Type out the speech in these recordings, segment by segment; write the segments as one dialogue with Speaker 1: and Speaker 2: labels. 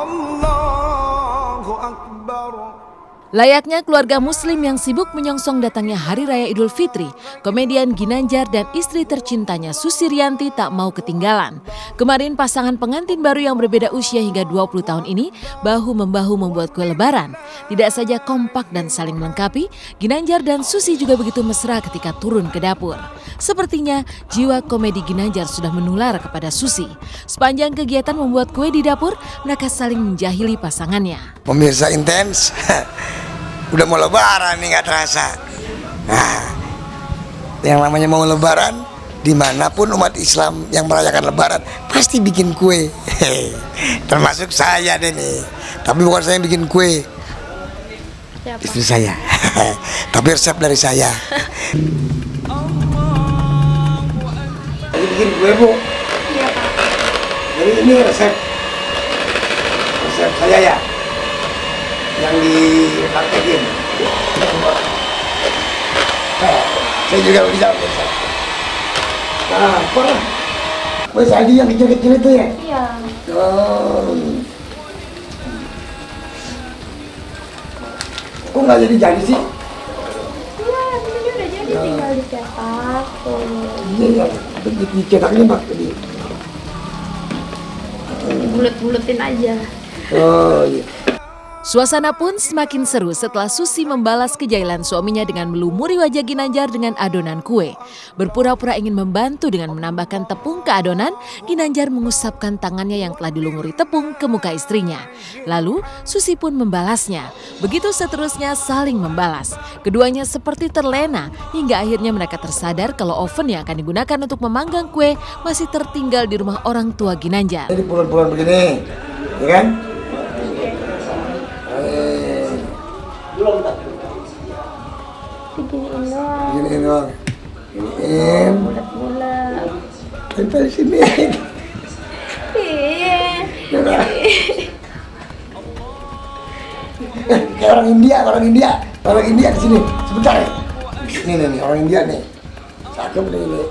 Speaker 1: Allahu Akbar.
Speaker 2: Layaknya keluarga muslim yang sibuk menyongsong datangnya Hari Raya Idul Fitri, komedian Ginanjar dan istri tercintanya Susi Rianti tak mau ketinggalan. Kemarin pasangan pengantin baru yang berbeda usia hingga 20 tahun ini bahu-membahu membuat kue lebaran. Tidak saja kompak dan saling melengkapi, Ginanjar dan Susi juga begitu mesra ketika turun ke dapur. Sepertinya jiwa komedi Ginanjar sudah menular kepada Susi. Sepanjang kegiatan membuat kue di dapur, mereka saling menjahili pasangannya.
Speaker 3: Pemirsa intens. Udah mau lebaran nih nggak terasa. Nah, yang namanya mau lebaran, dimanapun umat Islam yang merayakan lebaran pasti bikin kue. Termasuk saya deh nih. Tapi bukan saya yang bikin kue. Siapa? Istri saya. Tapi resep dari saya. Lagi bikin kue, Bu.
Speaker 4: Iya, Pak.
Speaker 3: Jadi ini resep saya ya, yang dipraktekin. Saya juga bisa. Nah, apa lah? Kue saji yang kecil-kecil itu ya?
Speaker 4: Iya.
Speaker 3: Kok nggak jadi sih?
Speaker 4: Iya, ini udah jadi, tinggal dicetak.
Speaker 3: Iya, dicetaknya pakai
Speaker 4: Bulet-buletin aja.
Speaker 3: Oh iya.
Speaker 2: Suasana pun semakin seru setelah Susi membalas kejailan suaminya dengan melumuri wajah Ginanjar dengan adonan kue. Berpura-pura ingin membantu dengan menambahkan tepung ke adonan, Ginanjar mengusapkan tangannya yang telah dilumuri tepung ke muka istrinya. Lalu Susi pun membalasnya. Begitu seterusnya saling membalas. Keduanya seperti terlena hingga akhirnya mereka tersadar kalau oven yang akan digunakan untuk memanggang kue masih tertinggal di rumah orang tua Ginanjar.
Speaker 3: Jadi bulan-bulan begini, ya kan?
Speaker 4: Diginiin doang.
Speaker 3: Giniin doang. Giniin.
Speaker 4: Bulat-bulat.
Speaker 3: Tempel sini.
Speaker 4: Iya.
Speaker 3: Kayak orang India di sini. Sebentar ya. Nih, orang India nih. Cakep nih ini.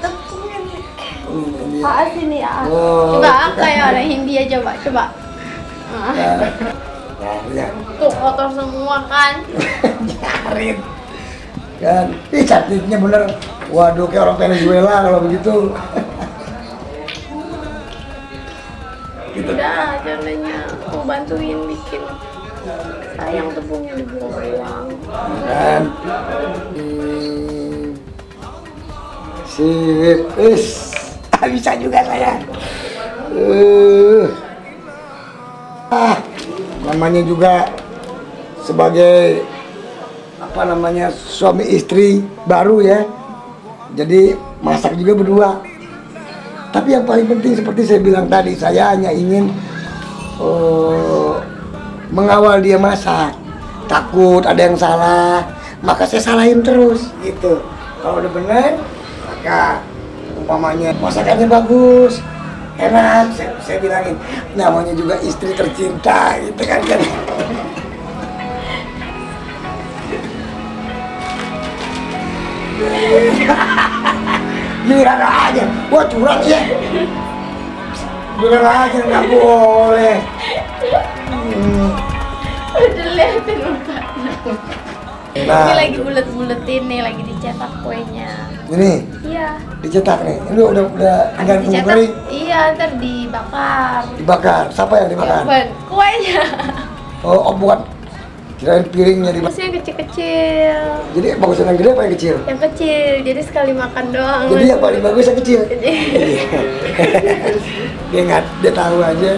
Speaker 4: Tepungnya nih.
Speaker 3: India.
Speaker 4: Sini,
Speaker 3: Oh,
Speaker 4: coba kayak orang India, coba.
Speaker 3: Nah, lihat.
Speaker 4: Tuh kotor semua kan.
Speaker 3: Jarin. Kan, cantiknya bener. Waduh, kayak orang Venezuela kalau begitu.
Speaker 4: Udah, caranya aku bantuin bikin. Sayang tepungnya dibuang-buang.
Speaker 3: Kan. Sip. Bisa juga saya. Namanya juga sebagai suami istri baru ya, jadi masak juga berdua. Tapi yang paling penting seperti saya bilang tadi, saya hanya ingin mengawal dia masak. Takut ada yang salah, maka saya salahin terus gitu. Kalau udah benar, maka umpamanya masakannya bagus, enak, saya bilangin namanya juga istri tercinta gitu kan. Giliran aja, wah curang ya. Giliran aja nggak boleh.
Speaker 4: Udah liatin mukanya.
Speaker 3: Nah,
Speaker 4: Ini lagi bulet-buletin nih, lagi dicetak kuenya.
Speaker 3: ini
Speaker 4: Iya.
Speaker 3: dicetak nih. Ini udah tinggal tunggu
Speaker 4: Dicetak.
Speaker 3: kering.
Speaker 4: Iya, ntar dibakar.
Speaker 3: Dibakar. Siapa yang dibakar?
Speaker 4: Oven. Kuenya.
Speaker 3: Oh, bukan. Kirain piringnya dibakar.
Speaker 4: Terus yang kecil-kecil.
Speaker 3: Jadi bagus yang gede apa yang kecil?
Speaker 4: Yang kecil, jadi sekali makan doang.
Speaker 3: Jadi yang paling bagus yang kecil. Dia tahu aja.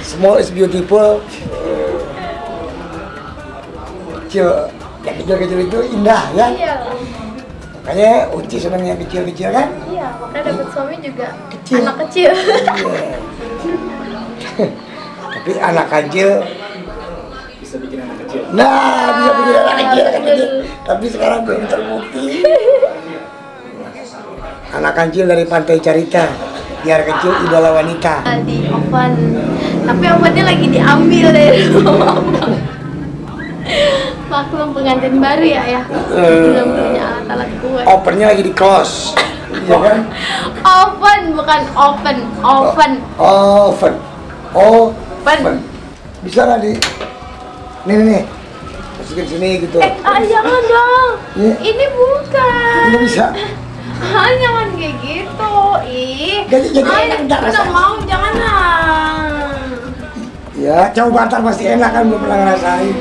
Speaker 3: Small is beautiful. Yang kecil-kecil itu indah ya.
Speaker 4: Iya.
Speaker 3: Makanya Uci senang yang kecil-kecil kan?
Speaker 4: Iya, makanya dapat suami juga
Speaker 3: Kecil.
Speaker 4: anak kecil.
Speaker 3: Iya. Tapi anak kecil
Speaker 5: Bisa bikin anak kecil.
Speaker 3: nah, bisa bikin anak kecil. Tapi sekarang belum terbukti. Anak kecil dari Pantai Carita, biar kecil idola wanita.
Speaker 4: Di oven. Tapi ovennya lagi diambil dari rumah. Maklum pengantin baru ya. Belum punya alat-alat kue.
Speaker 3: Opennya lagi di close. Iya kan?
Speaker 4: Oven bukan oven, oven.
Speaker 3: Oven. Oh,
Speaker 4: Pan.
Speaker 3: Bisa nggak di nih masukin sini gitu.
Speaker 4: Jangan dong.
Speaker 3: Iya.
Speaker 4: Ini bukan.
Speaker 3: Nggak bisa.
Speaker 4: Jangan kayak gitu. Ih.
Speaker 3: Jadi enak nggak
Speaker 4: Nggak
Speaker 3: rasanya?
Speaker 4: mau, jangan lah.
Speaker 3: Ya coba ntar pasti enak kan, belum pernah ngerasain.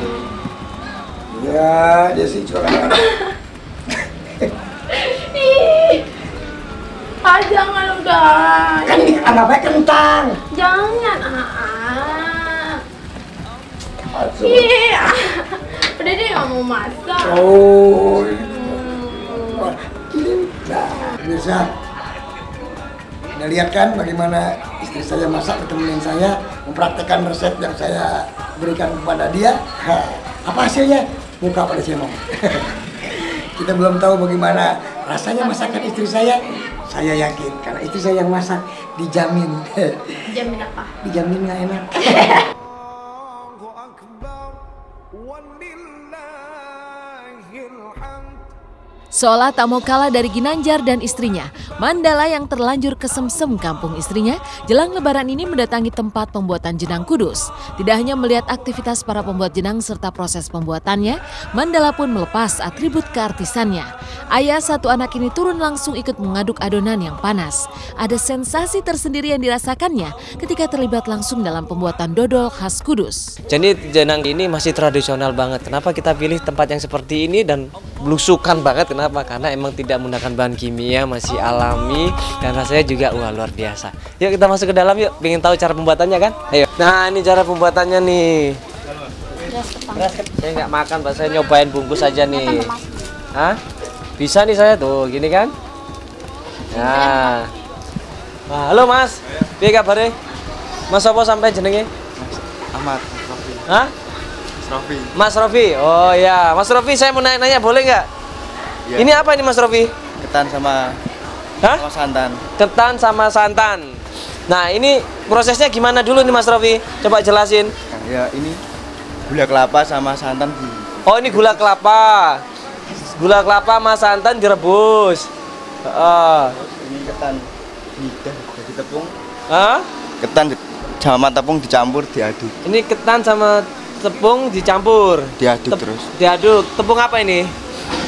Speaker 3: Ya dia sih cuma
Speaker 4: Ih. Jangan udah.
Speaker 3: kan ini anggapnya kentang.
Speaker 4: Jangan.
Speaker 3: Masuk.
Speaker 4: Ih. Udah deh nggak mau masak.
Speaker 3: Oh. Nah, bisa. Udah lihat kan bagaimana istri saya masak, temenin saya mempraktekkan resep yang saya berikan kepada dia. Apa hasilnya? Muka pada cemong. Kita belum tahu bagaimana rasanya masakan istri saya. Saya yakin karena istri saya yang masak, dijamin.
Speaker 4: Jamin apa?
Speaker 3: Dijamin nggak enak.
Speaker 1: Allahu Akbar walillahil hamd.
Speaker 2: Seolah tak mau kalah dari Ginanjar dan istrinya, Mandala yang terlanjur kesemsem kampung istrinya, jelang lebaran ini mendatangi tempat pembuatan jenang kudus. Tidak hanya melihat aktivitas para pembuat jenang serta proses pembuatannya, Mandala pun melepas atribut keartisannya. Ayah satu anak ini turun langsung ikut mengaduk adonan yang panas. Ada sensasi tersendiri yang dirasakannya ketika terlibat langsung dalam pembuatan dodol khas Kudus.
Speaker 6: Jadi jenang ini masih tradisional banget. Kenapa kita pilih tempat yang seperti ini dan belusukan banget? Kenapa? Karena emang tidak menggunakan bahan kimia, masih alami, dan rasanya juga luar biasa. Yuk kita masuk ke dalam yuk, pengen tahu cara pembuatannya kan? Ayo. Nah ini cara pembuatannya nih. Saya nggak makan, Pak. Saya nyobain bungkus aja nih. Hah? Bisa nih saya tuh, gini kan? Nah. Wah, halo Mas. Piye kabare? Mas apa sampai jenenge?
Speaker 7: Ahmad, Mas Rofi.
Speaker 6: Hah?
Speaker 7: Mas Rofi.
Speaker 6: Mas Rofi. Oh ya, Mas Rofi saya mau nanya-nanya boleh nggak?
Speaker 7: Ya.
Speaker 6: Ini apa ini Mas Rofi?
Speaker 7: Ketan sama
Speaker 6: Hah?
Speaker 7: santan.
Speaker 6: Ketan sama santan. Nah ini prosesnya gimana dulu nih Mas Rofi? Coba jelasin.
Speaker 7: Nah, ya ini gula kelapa sama santan di.
Speaker 6: Oh ini gula kelapa. Gula kelapa sama santan direbus.
Speaker 7: Ini ketan jadi tepung.
Speaker 6: Hah?
Speaker 7: Ketan sama tepung dicampur diaduk.
Speaker 6: Ini ketan sama tepung dicampur.
Speaker 7: Diaduk terus.
Speaker 6: Diaduk. Tepung apa ini?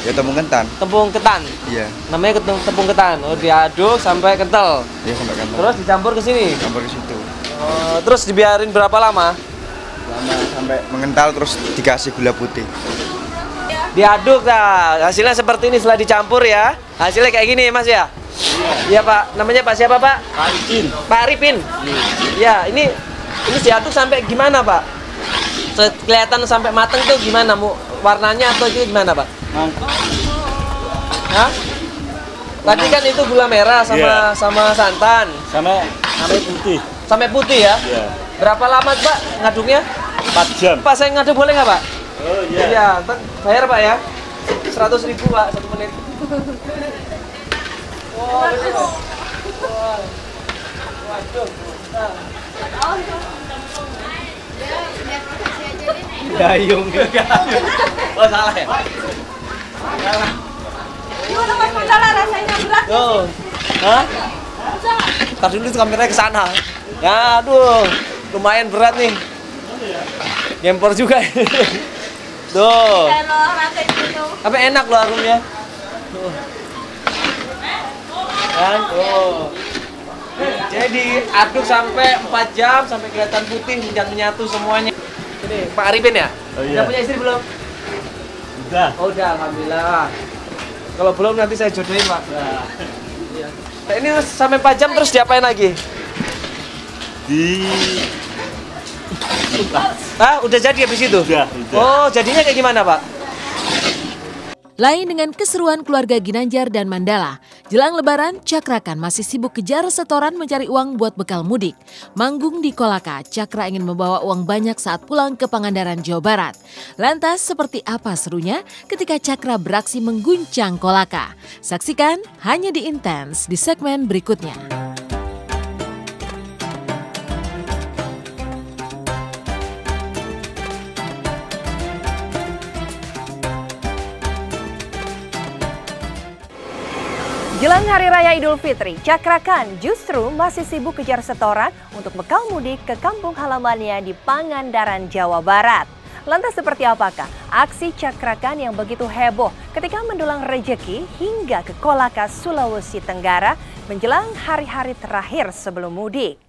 Speaker 7: Ya tepung ketan.
Speaker 6: Tepung ketan.
Speaker 7: Iya.
Speaker 6: Namanya tepung ketan. Oh diaduk sampai kental.
Speaker 7: Ya sampai kental.
Speaker 6: Terus dicampur ke sini.
Speaker 7: Campur ke situ.
Speaker 6: Oh, terus dibiarin berapa lama?
Speaker 7: Lama sampai mengental terus dikasih gula putih.
Speaker 6: Diaduk dah. Hasilnya seperti ini setelah dicampur ya. Hasilnya kayak gini Mas ya. Iya Pak. Namanya Pak siapa Pak? Pak Arifin. Pak Arifin. Ya ini diaduk sampai gimana Pak? Kelihatan sampai mateng tuh gimana? Warnanya atau itu gimana Pak? Hah? Tadi kan itu gula merah sama santan. Sampai putih. Sampai putih ya? Iya. Berapa lama Pak ngaduknya?
Speaker 8: 4 jam.
Speaker 6: Pak saya ngaduk boleh nggak Pak?
Speaker 8: Oh iya.
Speaker 6: Iya, ntar bayar Pak ya. 100.000 Pak 1 menit. Wah, wah. Waduh. Gayung. Oh salah ya? Salah.
Speaker 4: Gimana Mas Mandala rasanya berat?
Speaker 6: Tuh. Hah? Ntar dulu tuh kameranya ke sana. Ya, aduh. Lumayan berat nih. Gempor juga. Tuh.
Speaker 4: Kalau rasain dulu.
Speaker 6: Tapi enak loh harumnya. Tuh. Kan? Tuh. Jadi aduk sampai 4 jam sampai kelihatan putih menyatu semuanya. Ini Pak Arifin ya?
Speaker 8: Oh, iya.
Speaker 6: Udah punya istri belum?
Speaker 8: Udah.
Speaker 6: Oh, udah, alhamdulillah. Kalau belum nanti saya jodohin Pak. Nah, iya. Nah, ini sampai 4 jam terus diapain lagi? Ah, udah jadi habis itu?
Speaker 8: Udah.
Speaker 6: Oh, jadinya kayak gimana Pak?
Speaker 2: Lain dengan keseruan keluarga Ginanjar dan Mandala, jelang lebaran Cakrakan masih sibuk kejar setoran mencari uang buat bekal mudik. Manggung di Kolaka, Cakra ingin membawa uang banyak saat pulang ke Pangandaran, Jawa Barat. Lantas seperti apa serunya ketika Cakra beraksi mengguncang Kolaka? Saksikan hanya di Intens di segmen berikutnya.
Speaker 9: Jelang Hari Raya Idul Fitri, Cakrakan justru masih sibuk kejar setoran untuk bekal mudik ke kampung halamannya di Pangandaran, Jawa Barat. Lantas seperti apakah aksi Cakrakan yang begitu heboh ketika mendulang rejeki hingga ke Kolaka, Sulawesi Tenggara menjelang hari-hari terakhir sebelum mudik?